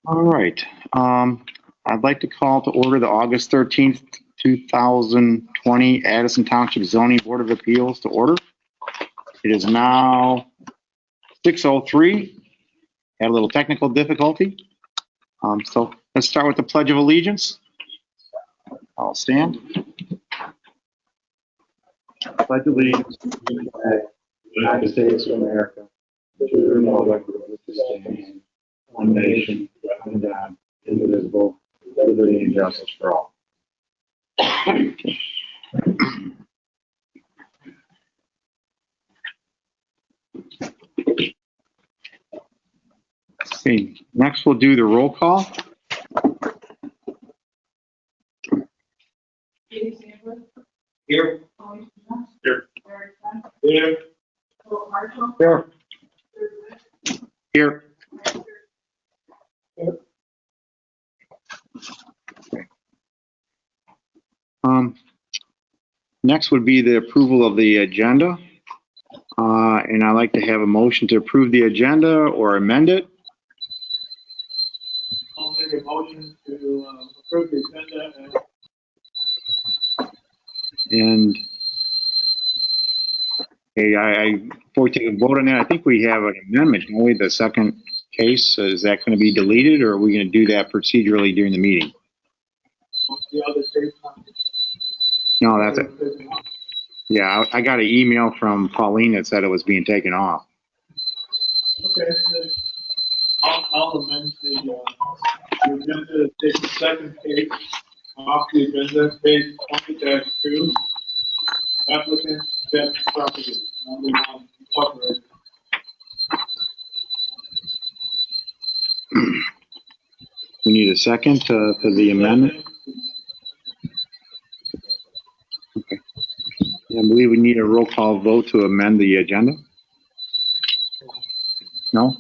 All right. I'd like to call to order the August 13th, 2020 Addison Township Zoning Board of Appeals to order. It is now 6:03. Had a little technical difficulty. So let's start with the Pledge of Allegiance. I'll stand. Pledge allegiance to the flag of the United States of America, to the republic for which it stands, one nation, under God, indivisible, with liberty and justice for all. Okay, next we'll do the roll call. Here. Here. Here. Here. Here. Next would be the approval of the agenda. And I'd like to have a motion to approve the agenda or amend it. I'll make a motion to approve the agenda. And before we take a vote on that, I think we have an amendment. Only the second case, is that going to be deleted, or are we going to do that procedurally during the meeting? The other case. No, that's it. Yeah, I got an email from Pauline that said it was being taken off. Okay, I'll amend the agenda, take the second case off the agenda, page 20-2, applicant Bennett property, number 1, incorporated. We need a second to the amendment. Okay. I believe we need a roll call vote to amend the agenda. No?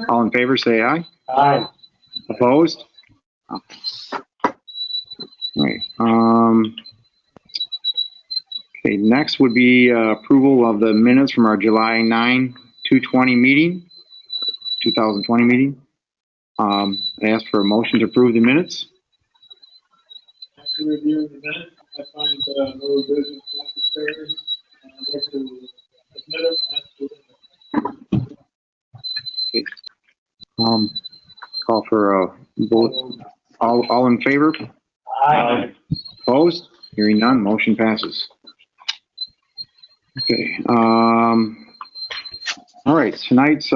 All in favor, say aye. Aye. Opposed? Okay. All right. Okay, next would be approval of the minutes from our July 9, 2020 meeting. I ask for a motion to approve the minutes. After reviewing the minutes, I find no revisions necessary. I'd like to admit it. Okay. Call for a vote. All in favor? Aye. Opposed? Hearing none, motion passes. Okay. All right. Tonight's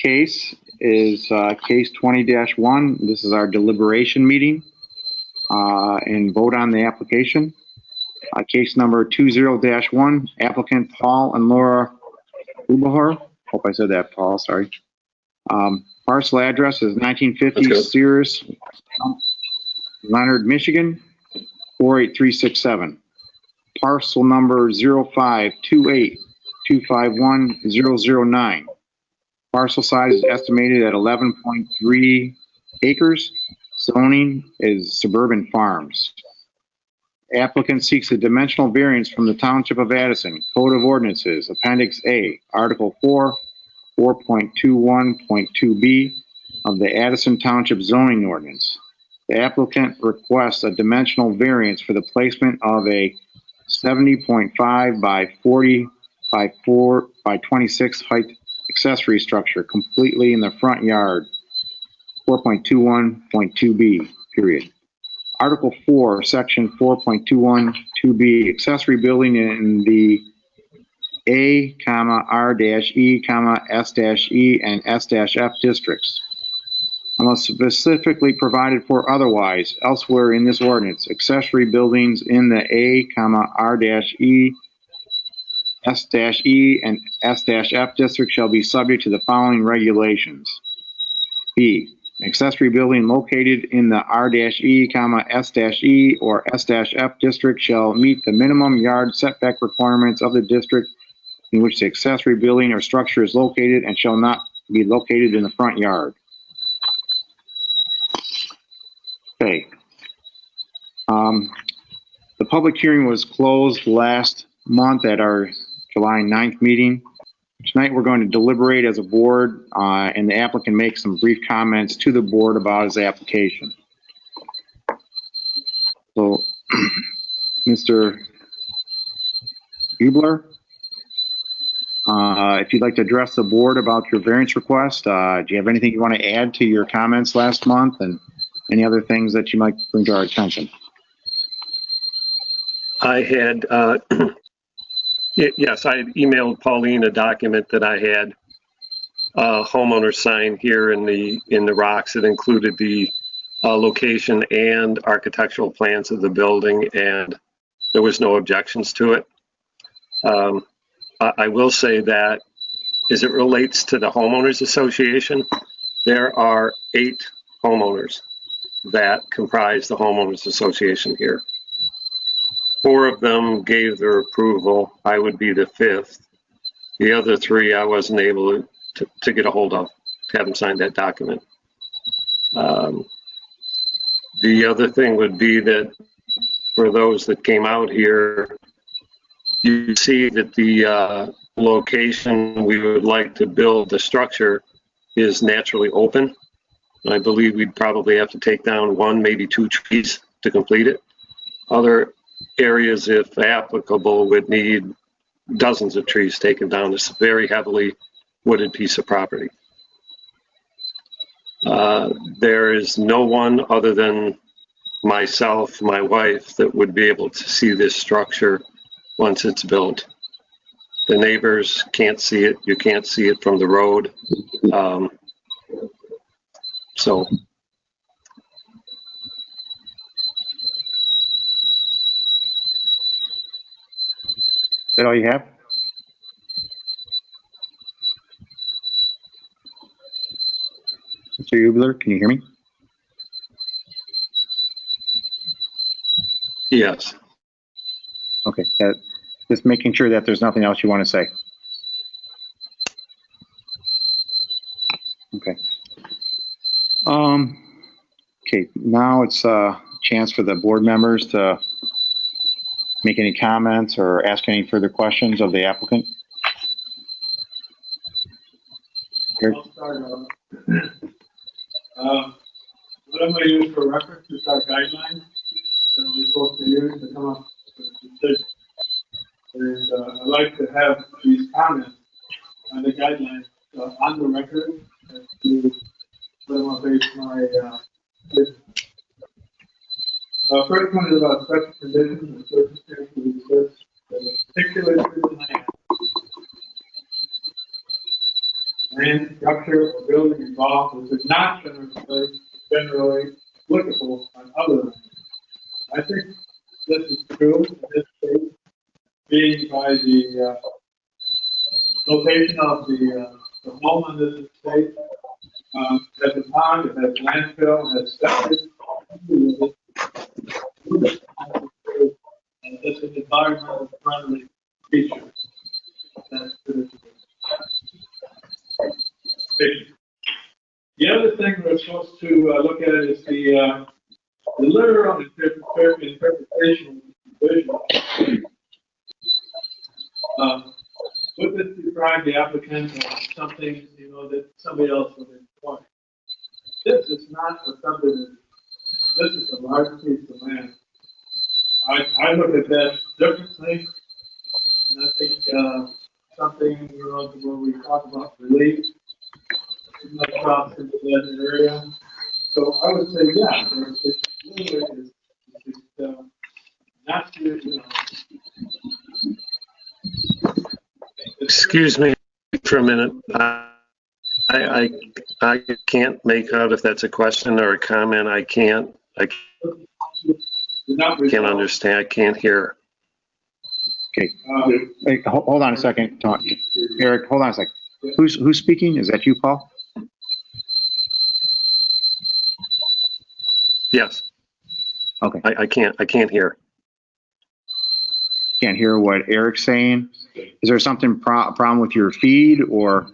case is case 20-1. This is our deliberation meeting and vote on the application. Case number 20-1, applicant Paul and Laura Ubahar. Hope I said that, Paul. Sorry. Parcel address is 1950 Sears, Leonard, Michigan, 48367. Parcel number 0528251009. Parcel size is estimated at 11.3 acres. Zoning is suburban farms. Applicant seeks a dimensional variance from the Township of Addison Code of Ordinances, Appendix A, Article 4, 4.21.2b of the Addison Township Zoning Ordinance. The applicant requests a dimensional variance for the placement of a 70.5 by 40 by 4 by 26 height accessory structure completely in the front yard, 4.21.2b, period. Article 4, Section 4.212b, accessory building in the A, R-E, S-E, and S-F districts. Unless specifically provided for otherwise, elsewhere in this ordinance, accessory buildings in the A, R-E, S-E, and S-F district shall be subject to the following regulations. B, an accessory building located in the R-E, S-E, or S-F district shall meet the minimum yard setback requirements of the district in which the accessory building or structure is located and shall not be located in the front yard. Okay. The public hearing was closed last month at our July 9th meeting, which Tonight, we're going to deliberate as a board, and the applicant makes some brief comments to the board about his application. So, Mr. Hubler, if you'd like to address the board about your variance request, do you have anything you want to add to your comments last month and any other things that you might bring to our attention? I had, yes, I had emailed Pauline a document that I had a homeowner sign here in the rocks. It included the location and architectural plans of the building, and there was no objections to it. I will say that as it relates to the homeowners association, there are 8 homeowners that comprise the homeowners association here. 4 of them gave their approval. I would be the 5th. The other 3 I wasn't able to get a hold of, to have them sign that document. The other thing would be that for those that came out here, you see that the location we would like to build the structure is naturally open. I believe we'd probably have to take down 1, maybe 2 trees to complete it. Other areas, if applicable, would need dozens of trees taken down. It's a very heavily wooded piece of property. There is no one other than myself, my wife, that would be able to see this structure once it's built. The neighbors can't see it. You can't see it from the road. So. Is that all you have? Mr. Hubler, can you hear me? Yes. Okay, just making sure that there's nothing else you want to say. Okay. Okay, now it's a chance for the board members to make any comments or ask any further questions of the applicant. I'll start off. What I'm going to use for reference is our guidelines that we're supposed to use to come up with the decision. And I'd like to have these comments on the guidelines on the record as to where I'm going to base my decision. First one is about special conditions and circumstances exist that are particular to the land structure, or building involved which is not generally applicable on other lands. I think this is true in this case, being by the location of the home on this estate. At the pond, it has landfill, it has septic. It's an environmental friendly feature. That's good. The other thing we're supposed to look at is the literal interpretation of the provision. Would this deprive the applicant of something, that somebody else would employ? This is not a subdivision. This is a large piece of land. I look at that differently, and I think something, when we talk about relief, it might cross into that area. So I would say, yeah, it's not to, Excuse me for a minute. I can't make out if that's a question or a comment. I can't understand. I can't hear. Okay. Hey, hold on a second, Eric. Hold on a second. Who's speaking? Is that you, Paul? Yes. Okay. I can't hear. Can't hear what Eric's saying. Is there something problem with your feed or?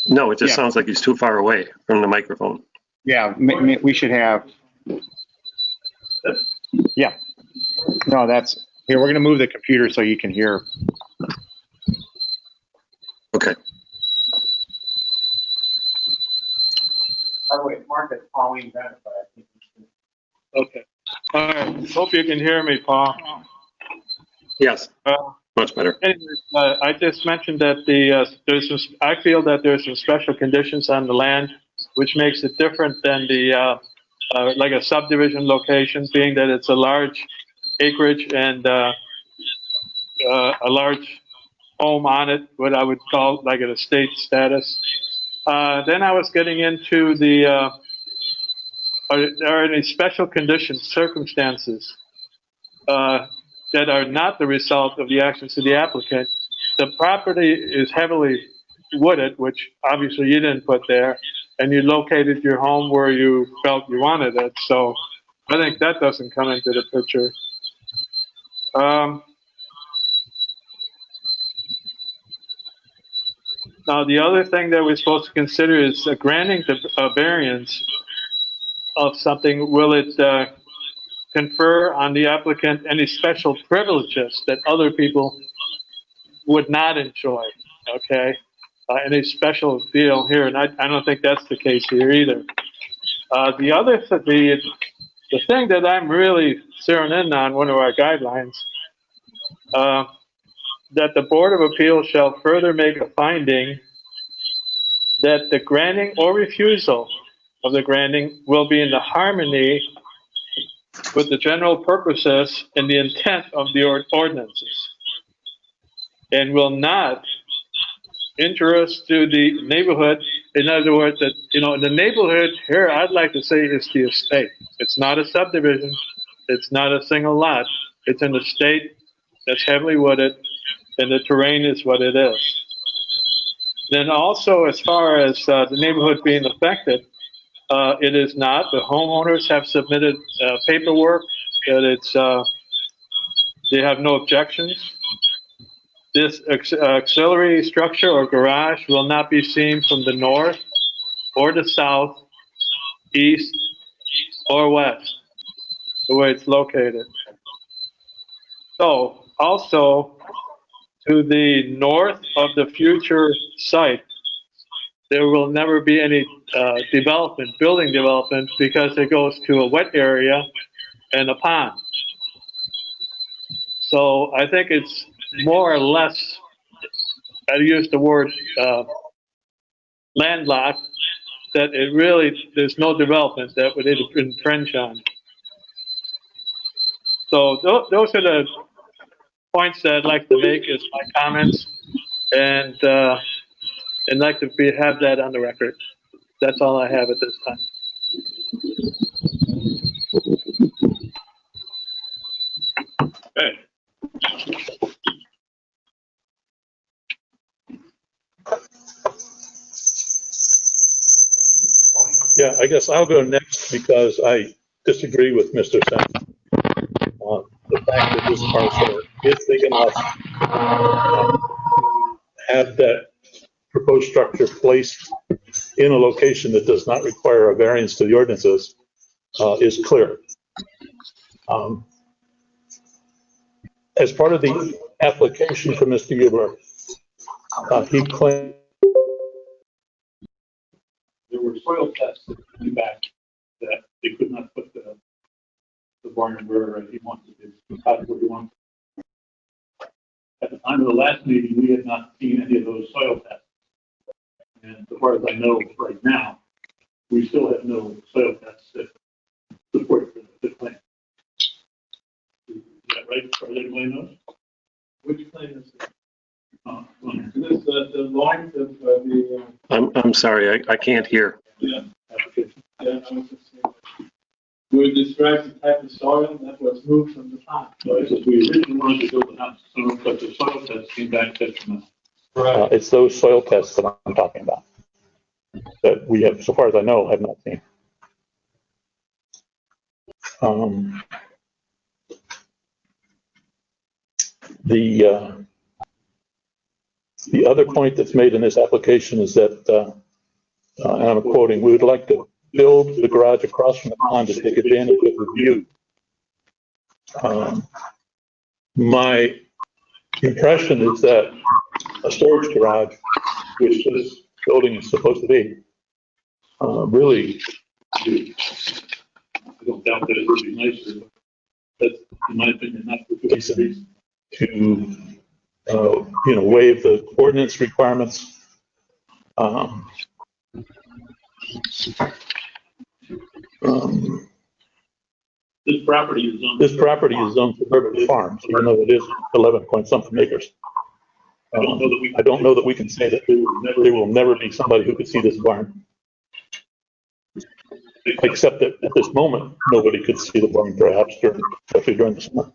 No, it just sounds like he's too far away from the microphone. Yeah, we should have. Yeah. No, that's Here, we're going to move the computer so you can hear. Okay. By the way, Mark is Pauline Bennett, but I think Okay. All right. Hope you can hear me, Paul. Yes, much better. Anyways, I just mentioned that I feel that there's some special conditions on the land, which makes it different than like a subdivision location, being that it's a large acreage and a large home on it, what I would call like an estate status. Then I was getting into are there any special conditions, circumstances that are not the result of the actions of the applicant? The property is heavily wooded, which obviously you didn't put there, and you located your home where you felt you wanted it. So I think that doesn't come into the picture. Now, the other thing that we're supposed to consider is granting the variance of something. Will it confer on the applicant any special privileges that other people would not enjoy? Okay, any special deal here, and I don't think that's the case here either. The thing that I'm really zeroing in on, one of our guidelines, that the Board of Appeals shall further make a finding that the granting or refusal of the granting will be in the harmony with the general purposes and the intent of the ordinances, and will not interest to the neighborhood. In other words, that, you know, the neighborhood here, I'd like to say, is the estate. It's not a subdivision. It's not a single lot. It's an estate that's heavily wooded, and the terrain is what it is. Then also, as far as the neighborhood being affected, it is not. The homeowners have submitted paperwork that they have no objections. This auxiliary structure or garage will not be seen from the north or the south, east, or west, the way it's located. So, also, to the north of the future site, there will never be any building development, because it goes to a wet area and a pond. So I think it's more or less, I use the word landlocked, that it really, there's no development that would infringe on. So those are the points that I'd like to make as my comments, and like to have that on the record. That's all I have at this time. Okay. Yeah, I guess I'll go next because I disagree with Mr. Sen. The fact that this parcel is big enough to have that proposed structure placed in a location that does not require a variance to the ordinances is clear. As part of the application for Mr. Huber, he claimed there were soil tests in the back that they could not put the barn where he wanted it, where he wanted it. At the time of the last meeting, we had not seen any of those soil tests. And as far as I know right now, we still have no soil tests that support the claim. Is that right? Are they claim those? Which claim is it? This The lines of the I'm sorry, I can't hear. application. I was just saying, we describe the type of soil that was moved from the pond. So it says we originally wanted to build the house, but the soil test came back that no. It's those soil tests that I'm talking about that we have, so far as I know, have not seen. The other point that's made in this application is that, and I'm quoting, we would like to build the garage across from the pond to take advantage of the view. My impression is that a storage garage, which this building is supposed to be, really, I don't doubt that it would be nicer, but that's, in my opinion, not the case. to, waive the ordinance requirements. This property is zoned. This property is zoned suburban farms, even though it is 11 point something acres. I don't know that we can say that there will never be somebody who could see this barn. Except that at this moment, nobody could see the barn, perhaps, especially during the summer.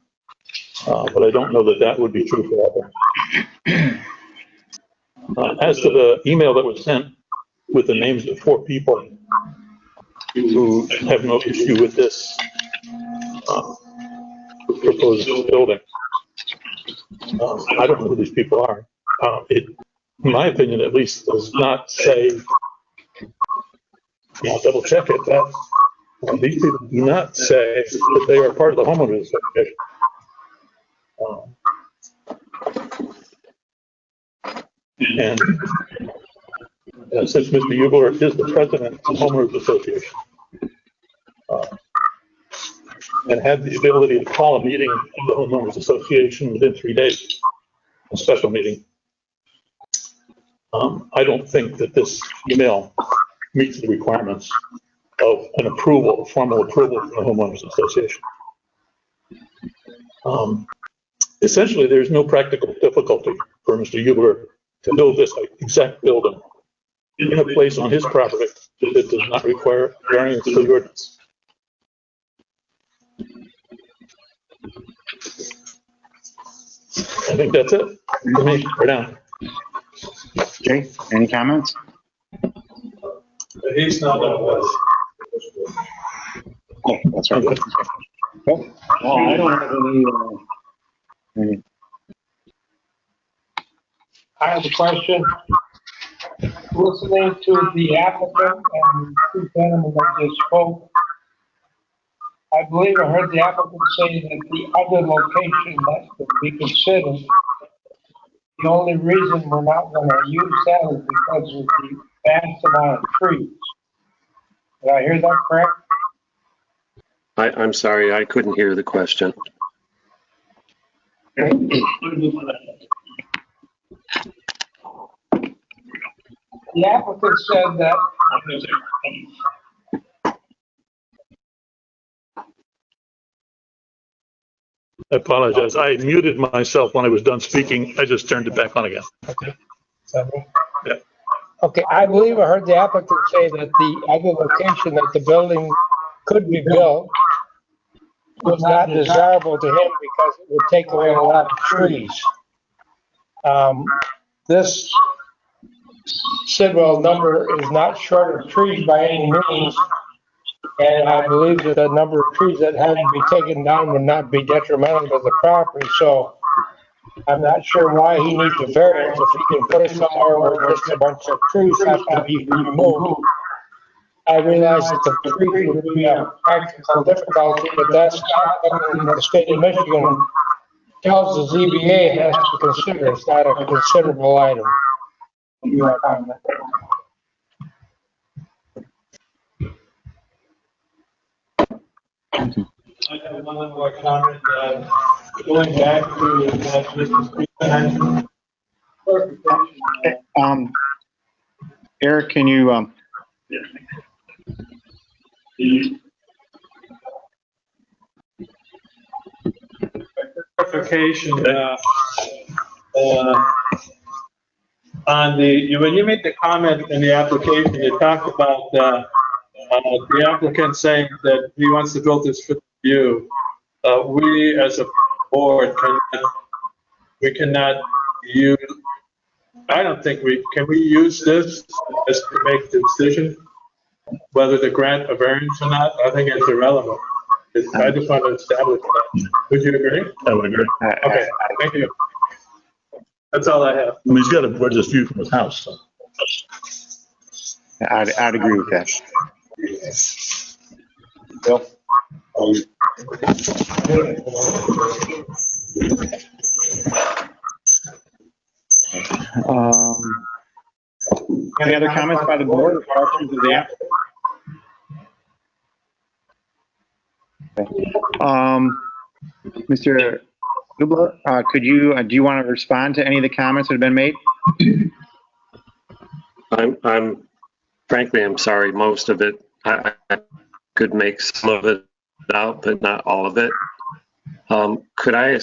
But I don't know that that would be true forever. As to the email that was sent with the names of 4 people who have no issue with this proposed building, I don't know who these people are. It, in my opinion, at least, does not say. I'll double check it. That these people do not say that they are part of the homeowners association. And since Mr. Hubler is the president of the homeowners association, and had the ability to call a meeting of the homeowners association within 3 days, a special meeting, I don't think that this email meets the requirements of an approval, a formal approval from the homeowners association. Essentially, there's no practical difficulty for Mr. Hubler to build this exact building in a place on his property that does not require variance to the ordinance. I think that's it for me for now. Jay, any comments? He's not that was. Oh, that's right. Okay. Well, I don't have any. I have a question. Listening to the applicant and two gentlemen that just spoke, I believe I heard the applicant say that the other location that could be considered, the only reason we're not going to use that is because of the vast amount of trees. Did I hear that correct? I'm sorry, I couldn't hear the question. The applicant said that I apologize. I muted myself when I was done speaking. I just turned it back on again. Okay. Sorry. Yeah. Okay, I believe I heard the applicant say that the other location that the building could be built was not desirable to him because it would take away a lot of trees. This Sidwell number is not short of trees by any means, and I believe that the number of trees that have to be taken down would not be detrimental to the property, so I'm not sure why he needs a variance if he can put it somewhere where just a bunch of trees have to be removed. I realize that the trees would be a practical difficulty, but that's not something that the state of Michigan tells the ZBA has to consider. It's not a considerable item. Your comment. I have one more comment. Going back to what Mr. Speaker mentioned. Eric, can you, Clarification, on the, when you made the comment in the application, you talked about, the applicant saying that he wants to build this for view. We as a board cannot use, I don't think can we use this as to make the decision whether to grant a variance or not? I think it's irrelevant. I just want to establish that. Would you agree? I would agree. Okay, thank you. That's all I have. I mean, he's got a gorgeous view from his house, so. I'd agree with that. Bill? Any other comments by the board or questions of the applicant? Okay. Mr. Gubler, could you, do you want to respond to any of the comments that have been made? Frankly, I'm sorry, most of it, I could make some of it out, but not all of it. Could I,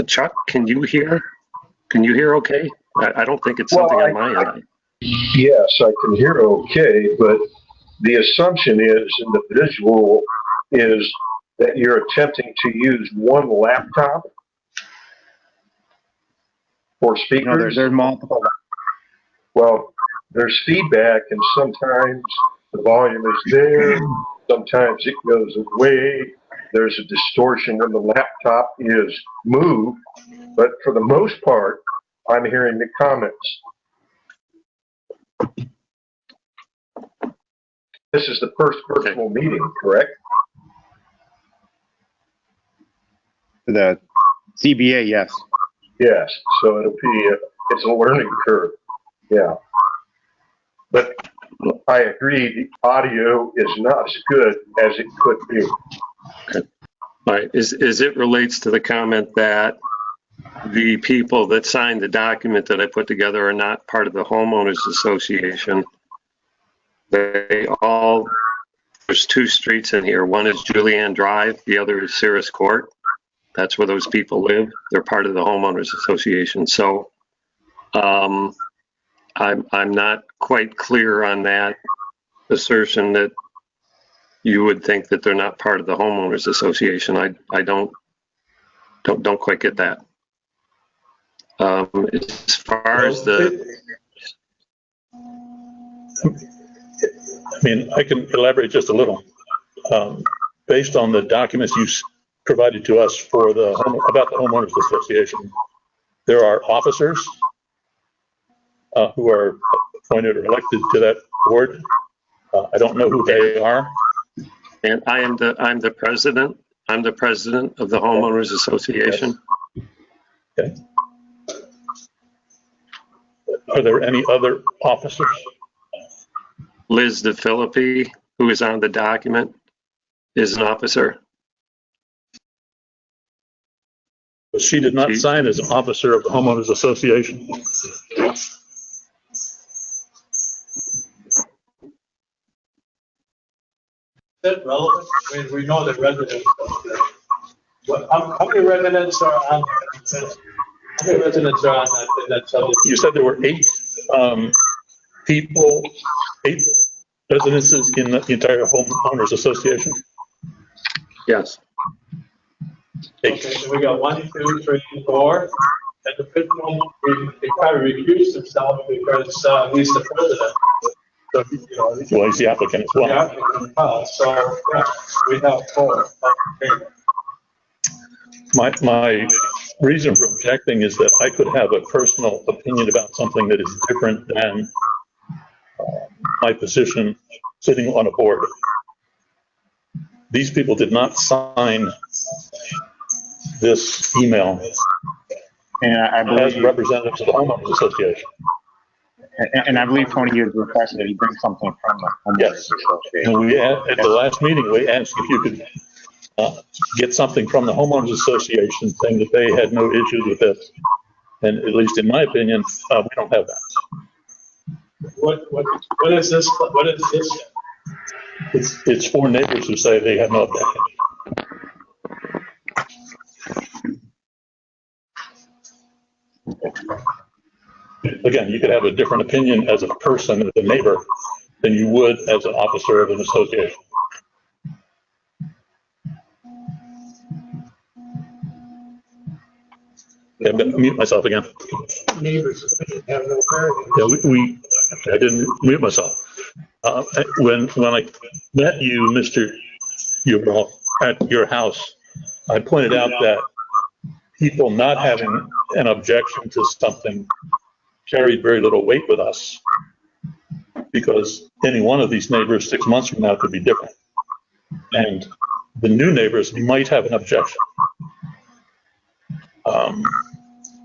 Chuck, can you hear? Can you hear okay? I don't think it's something on my end. Yes, I can hear okay, but the assumption is, and the visual is, that you're attempting to use one laptop for speakers. No, there's multiple. Well, there's feedback, and sometimes the volume is there, sometimes it goes away. There's a distortion when the laptop is moved, but for the most part, I'm hearing the comments. This is the first virtual meeting, correct? The ZBA, yes. Yes, so it'll be, it's a learning curve, yeah. But I agree, the audio is not as good as it could be. Okay. All right, as it relates to the comment that the people that signed the document that I put together are not part of the homeowners association, they all, there's two streets in here. One is Julianne Drive, the other is Cirrus Court. That's where those people live. They're part of the homeowners association. So I'm not quite clear on that assertion that you would think that they're not part of the homeowners association. I don't quite get that. As far as the, I mean, I can elaborate just a little. Based on the documents you provided to us for the about the homeowners association, there are officers who are appointed or elected to that board. I don't know who they are. and I'm the president. I'm the president of the homeowners association. Okay. Are there any other officers? Liz DeFilippi, who is on the document, is an officer. But she did not sign as an officer of the homeowners association. Is that relevant? I mean, we know that residents. How many residents are on? How many residents are on that subject? You said there were 8 people, 8 residences in the entire homeowners association? Yes. 8. Okay, so we got 1, 2, 3, 4. And the 5th one, he probably recused himself because he's the president. So, you know, Well, he's the applicant as well. yeah, so yeah, we have 4. Okay. My reason for objecting is that I could have a personal opinion about something that is different than my position sitting on a board. These people did not sign this email And I as believe, representatives of the homeowners association. and I believe Tony has requested that he bring something from the homeowners Yes. association. And we, at the last meeting, we asked if you could get something from the homeowners association saying that they had no issues with this. And at least in my opinion, we don't have that. What is this? What is this? It's 4 neighbors who say they have no objection. Again, you could have a different opinion as a person, as a neighbor, than you would as an officer of an association. Yeah, but mute myself again. Neighbors have no clarity. Yeah, I didn't mute myself. When I met you, Mr. Ubal, at your house, I pointed out that people not having an objection to something carried very little weight with us, because any one of these neighbors 6 months from now could be different. And the new neighbors might have an objection.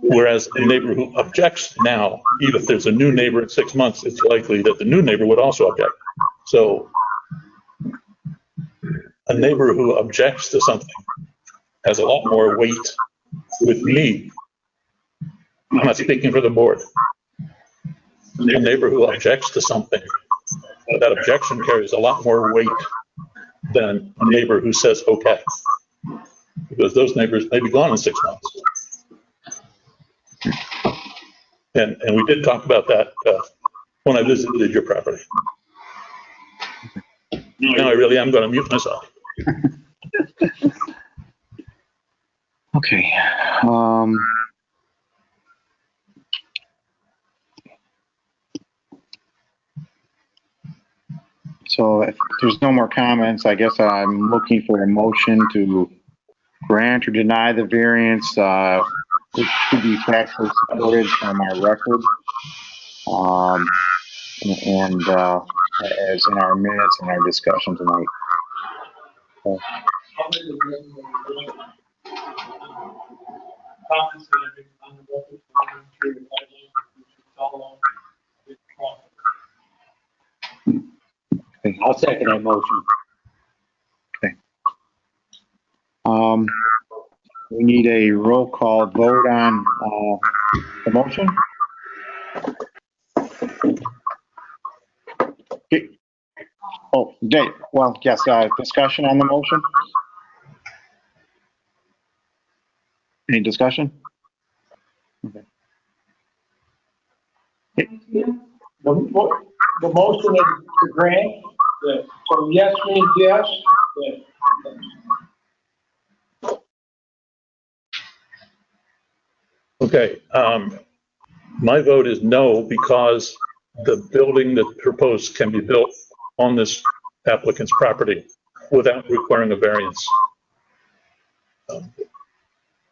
Whereas a neighbor who objects now, even if there's a new neighbor in 6 months, it's likely that the new neighbor would also object. So a neighbor who objects to something has a lot more weight with me. I'm not speaking for the board. A neighbor who objects to something, that objection carries a lot more weight than a neighbor who says, okay. Because those neighbors may be gone in 6 months. And we did talk about that when I visited your property. Now I really am going to mute myself. Okay. So if there's no more comments, I guess I'm looking for a motion to grant or deny the variance, which should be factually supported from our record. And as in our minutes and our discussion tonight. I'll make a recommendation. Comments that have been on the record for one period of time, we should follow it. Okay. I'll second that motion. We need a roll call vote on the motion. Okay. Oh, Dave, well, yes, discussion on the motion? Any discussion? Okay. The motion is to grant. So yes means yes. Okay, my vote is no, because the building that's proposed can be built on this applicant's property without requiring a variance.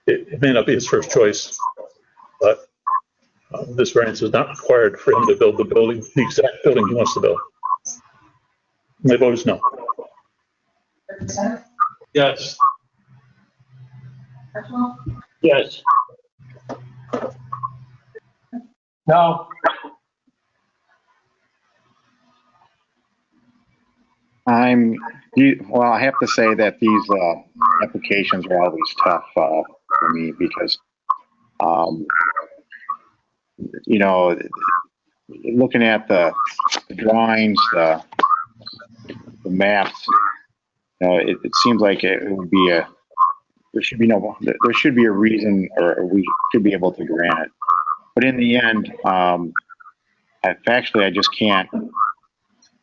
It may not be his first choice, but this variance is not required for him to build the building, the exact building he wants to build. My vote is no. Yes. Yes. No. Well, I have to say that these applications are always tough for me because, you know, looking at the drawings, the maps, you know, it seems like it would be there should be a reason, or we should be able to grant it. But in the end, factually, I just can't.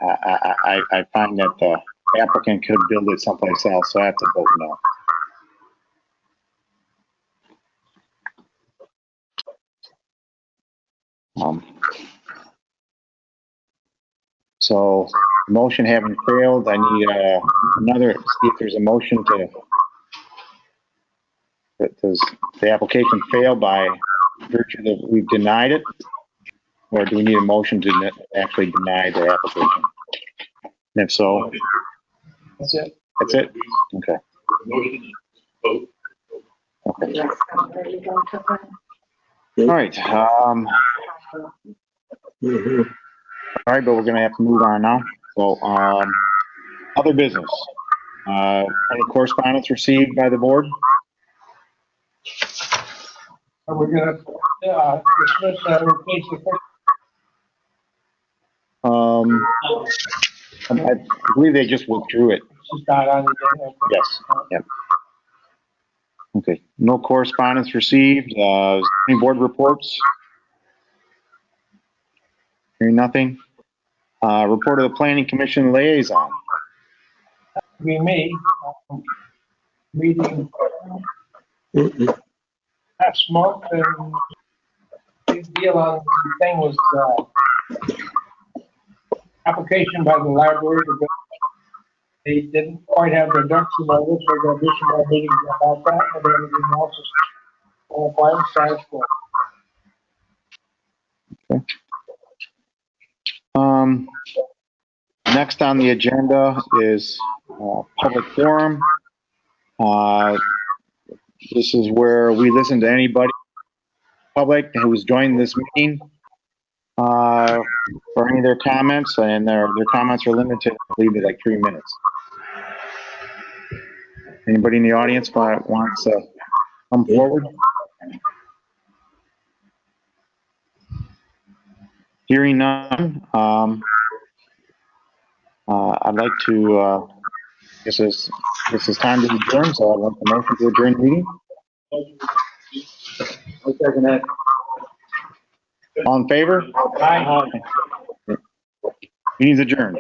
I find that the applicant could build it someplace else, so I have to vote no. So, motion having failed, I need see if there's a motion to. Does the application fail by virtue that we've denied it? Or do we need a motion to actually deny the application? And if so, That's it. that's it? Okay. Motion, vote. Okay. All right. All right, but we're gonna have to move on now. So, other business. Any correspondence received by the board? Are we gonna dismiss that in case of? I believe they just withdrew it. She's not on the agenda. Yes. Yep. Okay. No correspondence received. Any board reports? Hearing nothing. Report of the Planning Commission liaison. Be me. Meeting last month, and big deal on the thing was application by the library. They didn't quite have their ducks in order, so there'll be some more meetings about that, and everything else is all quite status quo. Okay. Next on the agenda is public forum. This is where we listen to anybody, public who's joined this meeting, for any of their comments, and their comments are limited, I believe, to like 3 minutes. Anybody in the audience wants to come forward? Hearing none, I'd like to, this is time to adjourn, so I'd like the motion to adjourn the meeting. I'll second that. All in favor? Aye. Meeting's adjourned.